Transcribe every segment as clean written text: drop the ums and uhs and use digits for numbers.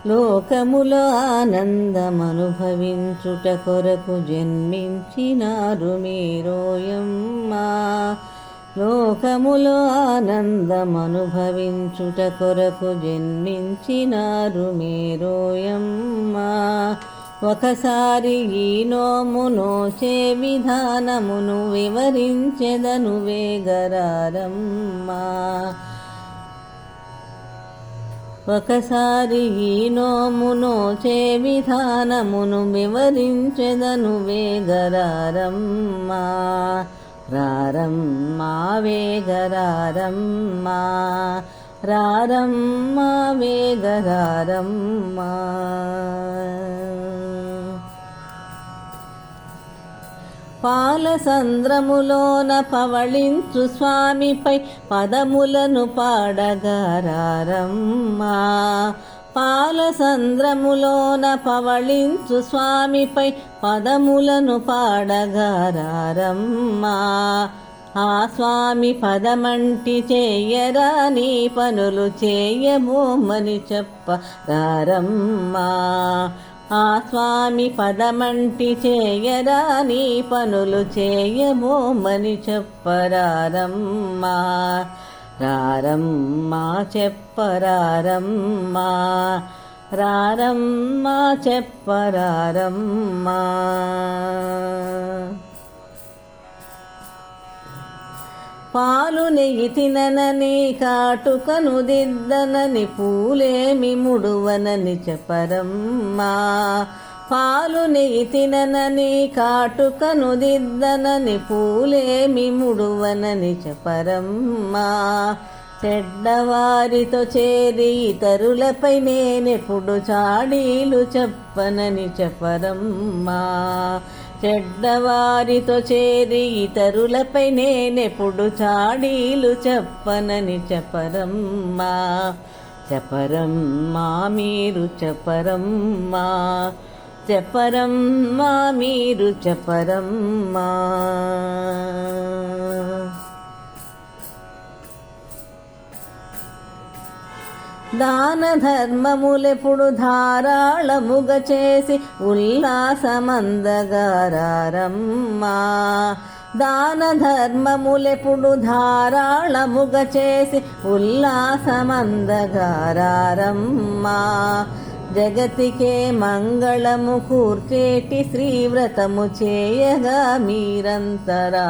లోకములో ఆనందమనుభవించుట కొరకు జన్మించినారు మీరోయమ్మా. లోకములో ఆనందమనుభవించుట కొరకు జన్మించినారు మీరోయమ్మా. ఒకసారి ఈ నోము నోచే విధానమును వివరించెదను వేగరారమ్మా. ఒకసారి ఈ నోము నోచే విధానమును వివరించెదను వేగరారమ్మా. రారమ్మా వేగరారమ్మా, రారమ్మా వేగరారమ్మా. పాలసంద్రములోన పవళించు స్వామిపై పదములను పాడగారమ్మా. పాలసంద్రములోన పవళించు స్వామిపై పదములను పాడగారమ్మా. ఆ స్వామి పదమంటి చేయరాని పనులు చేయబోమని చెప్పరారమ్మా. ఆ స్వామి పదమంటి చేయరాని పనులు చేయబోమని చెప్పరారమ్మా. రారమ్మా చెప్పరారమ్మా, రారమ్మా చెప్పరారమ్మా. పాలు నెయ్యి తిననని కాటుకను దిద్దనని పూలేమి ముడువనని చెప్పరమ్మా. పాలు నెయ్యి తిననని కాటుకను దిద్దనని పూలేమి ముడువనని చెప్పరమ్మా. చెడ్డవారితో చేరి ఇతరులపై నేనెప్పుడు చాడీలు చెప్పనని చెప్పరమ్మా. చెడ్డవారితో చేరి ఇతరులపై నేనెప్పుడు చాడీలు చెప్పనని చెప్పరమ్మా. చెప్పరమ్మా మీరు చెప్పరమ్మా, చెప్పరమ్మా మీరు చెప్పరమ్మా. దాన ధర్మములెప్పుడు ధారాళముగ చేసి ఉల్లాసమందగారమ్మా. దాన ధర్మములెప్పుడు ధారాళముగ చేసి ఉల్లాసమందగారమ్మా. జగతికే మంగళము కూర్చేటి శ్రీవ్రతము చేయగా మీరంతరారమ్మా.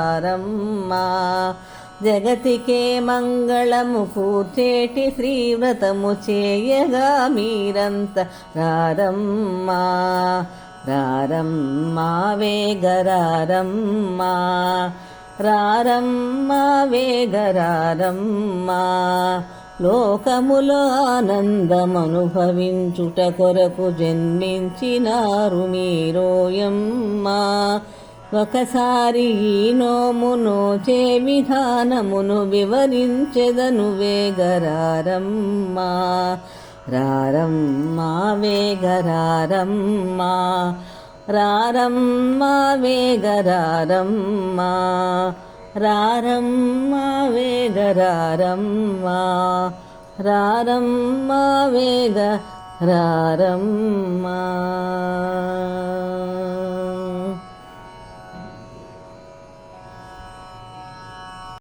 జగతికే మంగళము కూర్చేటి శ్రీవ్రతము చేయగా మీరంతరారమ్మా. రారమ్మా వేగరారమ్మా, రారమ్మా వేగరారమ్మా. లోకములో ఆనందమనుభవించుట కొరకు జన్మించినారు మీరోయమ్మా. ఒకసారి ఈ నోము నోచే విధానమును వివరించెదను వేగరారమ్మా. రారమ్మా వేగరారమ్మా, రారమ్మా వేగరారమ్మా. రారమ్మా వేగరారమ్మా, రారమ్మా వేగరారమ్మా.